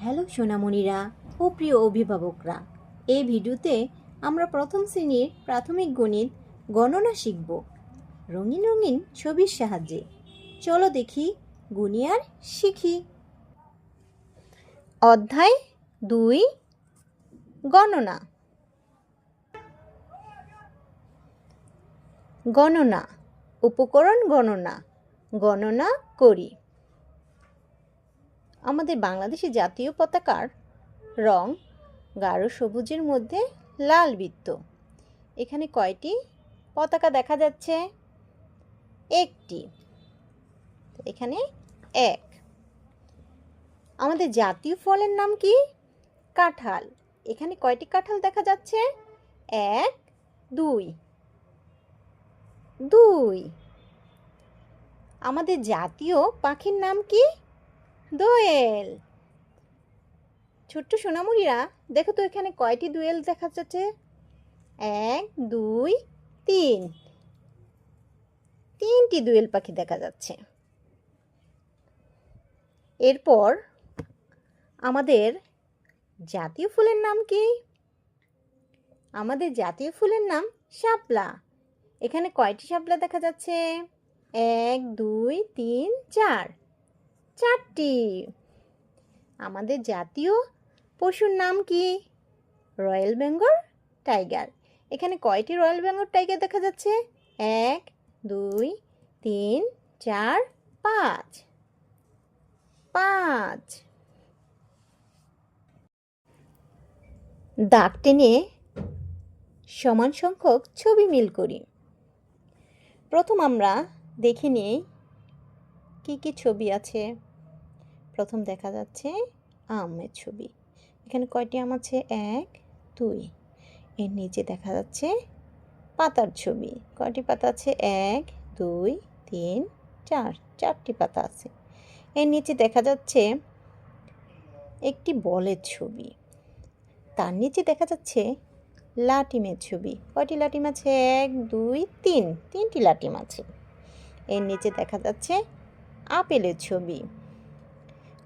Hello সোনামণিরা ও প্রিয় অভিভাবকরা, এই ভিডিওতে আমরা প্রথম শ্রেণীর প্রাথমিক গণিত গণনা শিখব রঙিন রঙিন ছবির সাহায্যে। চলো দেখি, গুনি আর শিখি। অধ্যায় 2, গণনা। গণনা, উপকরণ গণনা, গণনা করি। আমাদের বাংলাদেশের জাতীয় পতাকার রং গাঢ় সবুজের মধ্যে লাল বৃত্ত। এখানে কয়টি পতাকা দেখা যাচ্ছে? একটি। এখানে এক। আমাদের জাতীয় ফলের নাম কি? কাঁঠাল। এখানে কয়টি কাঁঠাল দেখা যাচ্ছে? 1, 2, 2। আমাদের জাতীয় পাখির নাম কি? দোয়েল। ছোট্ট সোনামণিরা, দেখো তো এখানে কয়টি দোয়েল দেখা যাচ্ছে? 1, 2, 3। 3টি দোয়েল পাখি দেখা যাচ্ছে। এরপর আমাদের জাতীয় ফুলের নাম কি? আমাদের জাতীয় ফুলের নাম শাপলা। এখানে কয়টি শাপলা দেখা যাচ্ছে? 1, 2, 3, 4। 4টি। আমাদের জাতীয় পশুর নাম কি? Royal Bengal tiger. এখানে কয়টি রয়্যাল বেঙ্গল টাইগার দেখা যাচ্ছে? 1, 2, 3, 4, 5। 5। দাগ টেনে সমান সংখ্যক ছবি মিল করি। প্রথম আমরা দেখে নিই কি কি ছবি আছে। প্রথম দেখা যাচ্ছে আমের ছবি। এখানে কয়টি আম আছে? 1, 2। এর নিচে দেখা যাচ্ছে পাতার ছবি। কয়টি পাতা আছে? 1, 2, 3, 4। 4টি পাতা আছে। এর নিচে দেখা যাচ্ছে একটি বলের ছবি। তার নিচে দেখা যাচ্ছে লাটিমের ছবি। কয়টি লাটিম আছে? 1, 2, 3। 3টি লাটিম আছে। এর নিচে দেখা যাচ্ছে আপেলের ছবি।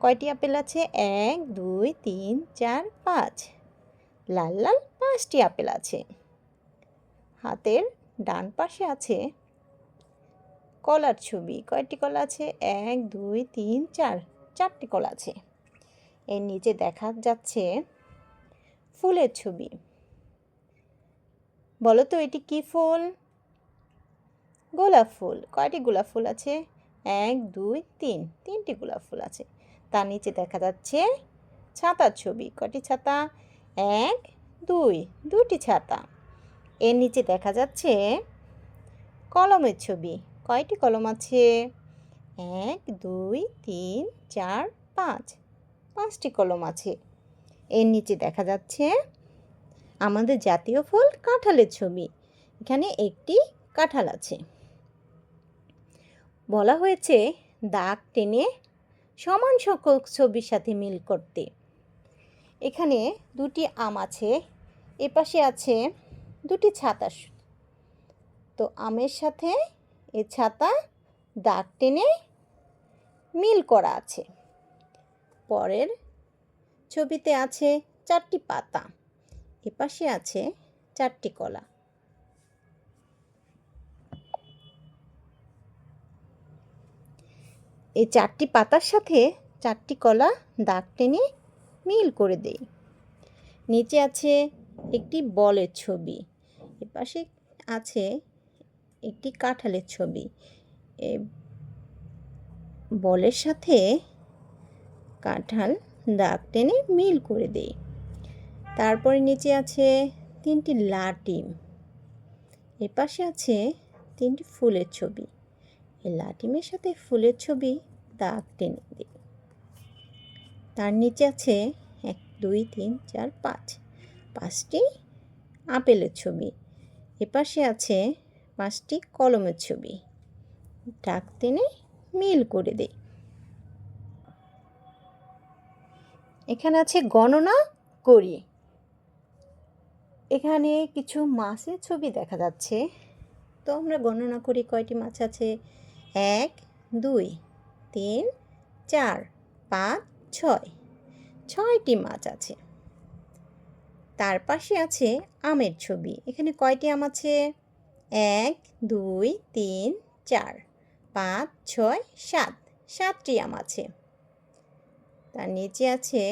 কয়টি আপেল আছে? 1, 2, 3, 4, 5। লাল লাল 5টি আপেল আছে। হাতের ডান পাশে আছে কলার ছবি। কয়টি কলা আছে? 1, 2, 3, 4। 4টি কলা আছে। এর নিচে দেখা যাচ্ছে ফুলের ছবি। বলো তো এটি কি ফুল? গোলাপ ফুল। কয়টি গোলাপ ফুল আছে? 1, 2, 3। 3টি গোলাপ ফুল আছে। তার নিচে দেখা যাচ্ছে ছাতার ছবি। কয়টি ছাতা? 1, 2। 2টি ছাতা। এর নিচে দেখা যাচ্ছে কলমের ছবি। কয়টি কলম আছে? 1, 2, 3, 4, 5। 5টি কলম আছে। এর নিচে দেখা যাচ্ছে আমাদের জাতীয় ফল কাঁঠালের ছবি। এখানে একটি কাঁঠাল আছে। বলা হয়েছে দাগ টেনে সমান সংখ্যক ছবির সাথে মিল করতে। এখানে 2টি আম আছে। এপাশে আছে 2টি ছাতা। তো আমের সাথে এ ছাতা দাগ টেনে মিল করা আছে। পরের ছবিতে আছে 4টি পাতা। এপাশে আছে 4টি কলা। এই 4টি পাতার সাথে 4টি কলা দাগ টেনে মিল করে দেই। নিচে আছে একটি বলের ছবি। এপাশে আছে একটি কাঁঠালের ছবি। এই বলের সাথে কাঁঠাল দাগ টেনে মিল করে দেই। তারপরে নিচে আছে 3টি লাটিম। এপাশে আছে 3টি ফুলের ছবি। এই লাটিমের সাথে ফুলের ছবি দাগ টেনে দিই। তার নিচে আছে 1, 2, 3, 4, 5। 5টি আপেলের ছবি। এপাশে আছে 5টি কলমের ছবি। দাগ টেনে মিল করে দেই। এখানে আছে গণনা করি। এখানে কিছু মাছের ছবি দেখা যাচ্ছে। তো আমরা গণনা করি কয়টি মাছ আছে? 1, 2, 3, 4, 5, 6। 6টি মাছ আছে। তার পাশে আছে আমের ছবি। এখানে কয়টি আম আছে? 1 2 3 4 5 6 7, 7টি আম আছে। তার নিচে আছে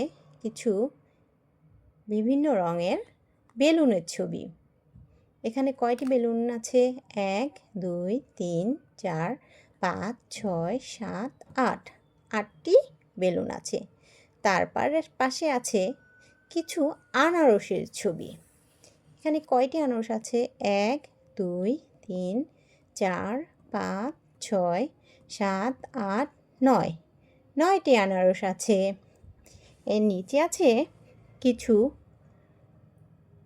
কিছু বিভিন্ন রঙের বেলুনের ছবি। এখানে কয়টি বেলুন আছে? 1 2 3 4 5 6 7 8, 8টি বেলুন আছে। তারপর পাশে আছে কিছু আনারসের ছবি। এখানে কয়টি আনারস আছে? 1 2 3 4 5 6 7 8 9, 9টি আনারস আছে। এর নিচে আছে কিছু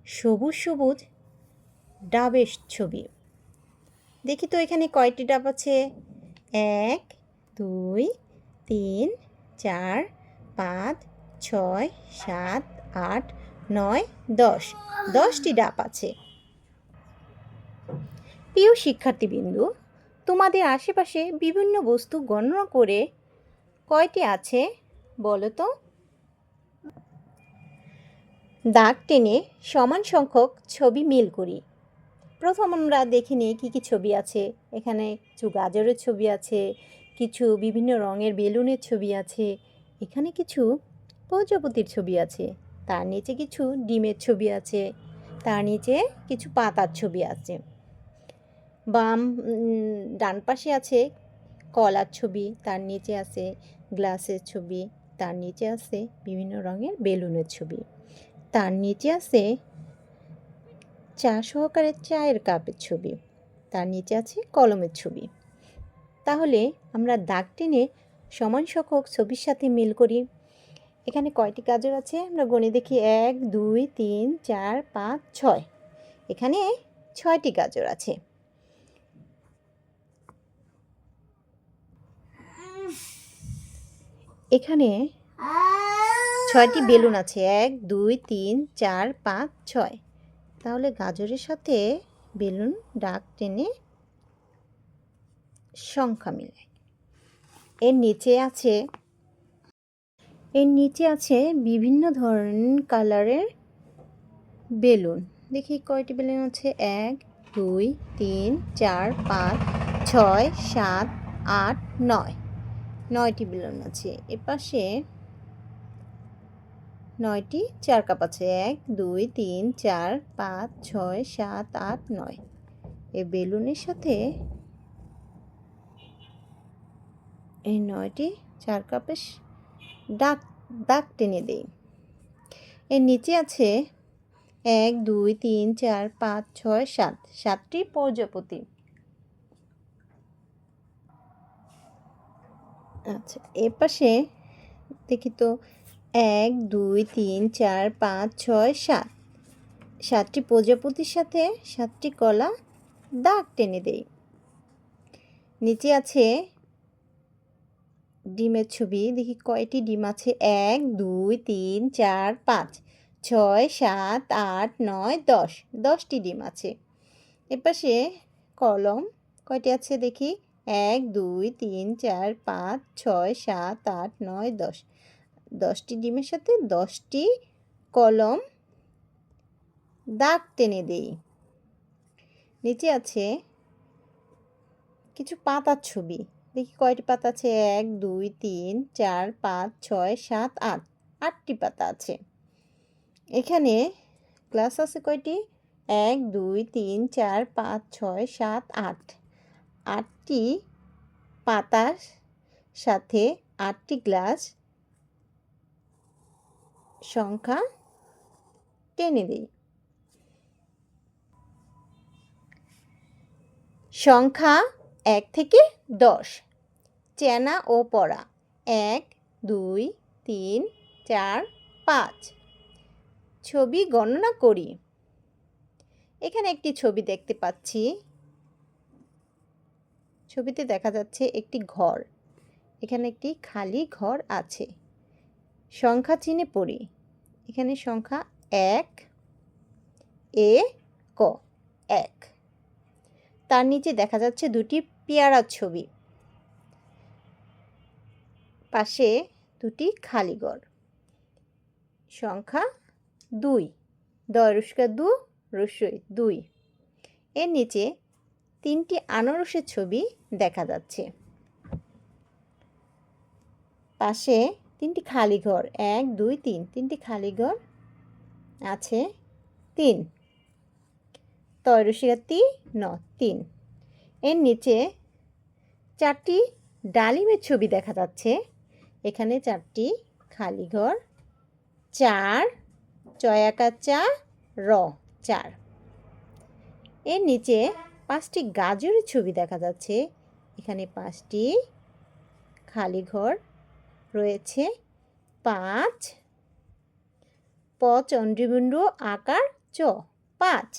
সবুজ সবুজ ডাবের ছবি। দেখি তো এখানে কয়টি ডাব আছে? 1 2 3 4 5 6 7 8 9 10, 10টি ডাব আছে। প্রিয় শিক্ষার্থীবৃন্দ, তোমাদের আশেপাশে বিভিন্ন বস্তু গণনা করে কয়টি আছে বলো তো? দাগ টেনে সমান সংখ্যক ছবি মিল করি। প্রথম আমরা দেখে নিই কী কী ছবি আছে। এখানে কিছু গাজরের ছবি আছে, কিছু বিভিন্ন রঙের বেলুনের ছবি আছে, এখানে কিছু প্রজাপতির ছবি আছে, তার নিচে কিছু ডিমের ছবি আছে, তার নিচে কিছু পাতার ছবি আছে। ডান পাশে আছে কলার ছবি, তার নিচে আছে গ্লাসের ছবি, তার নিচে আছে বিভিন্ন রঙের বেলুনের ছবি, তার নিচে আছে চা সহকারে চায়ের কাপের ছবি, তার নিচে আছে কলমের ছবি। তাহলে আমরা দাগ টেনে সমান সংখ্যক ছবির সাথে মিল করি। এখানে কয়টি গাজর আছে আমরা গণে দেখি। 1 2 3 4 5 6, এখানে 6টি গাজর আছে। এখানে 6টি বেলুন আছে। 1 2 3 4 5 6, তাহলে গাজরের সাথে বেলুন দাগ টেনে সংখ্যা মিলাই। এর নিচে আছে বিভিন্ন ধরনের কালারের বেলুন। দেখি কয়টি বেলুন আছে? 1 2 3 4 5 6 7 8 9, 9টি বেলুন আছে। এপাশে 9টি চার কাপ আছে। 1 2 3 4 5 6 7 8 9, এই বেলুনের সাথে এই 9টি চার কাপের দাগ টেনে দেই। এর নিচে আছে 1 2 3 4 5 6 7, 7টি প্রজাপতি। আচ্ছা, এর পাশে দেখি তো 1 2 3 4 5 6 7, 7টি প্রজাপতির সাথে 7টি কলা দাগ টেনে দেই। নিচে আছে ডিমের ছবি। দেখি কয়টি ডিম আছে? 1 2 3 4 5 6 7 8 9 10, 10টি ডিম আছে। এপাশে কলম কয়টি আছে দেখি। 1 2 3 4 5 6 7 8 9 10, 10টি ডিমের সাথে 10টি কলম দাগ টেনে দেই। নিচে আছে কিছু পাতার ছবি। দেখি কয়টি পাতা আছে। 1 2 3 4 5 6 7 8, 8টি পাতা আছে। এখানে গ্লাস আছে কয়টি? 1 2 3 4 5 6 7 8, 8টি পাতার সাথে 8টি গ্লাস সংখ্যা টেনে দিই। সংখ্যা 1 থেকে 10, চেনা ও পড়া। 1 2 3 4 5, ছবি গণনা করি। এখানে একটি ছবি দেখতে পাচ্ছি। ছবিতে দেখা যাচ্ছে একটি ঘর। এখানে একটি খালি ঘর আছে। সংখ্যা চিহ্নে পড়ি। এখানে সংখ্যা 1 এ ক 1, তার নিচে দেখা যাচ্ছে দুটি পেয়ারার ছবি, পাশে দুটি খালি ঘর। সংখ্যা 2, দ রস্যই দু রস্যই 2। এর নিচে 3টি আনারসের ছবি দেখা যাচ্ছে। পাশে 3টি খালি ঘর, 1 2 3, 3টি খালি ঘর আছে 3, ত রস্যই তি ন 3। এর নিচে 4টি ডালিমের ছবি দেখা যাচ্ছে। এখানে 4টি খালি ঘর, 4 চয়াকা চা র 4। এর নিচে 5টি গাজরের ছবি দেখা যাচ্ছে। এখানে 5টি খালি ঘর রয়েছে, 5 প চন্দ্রবিন্দু আকার চ 5।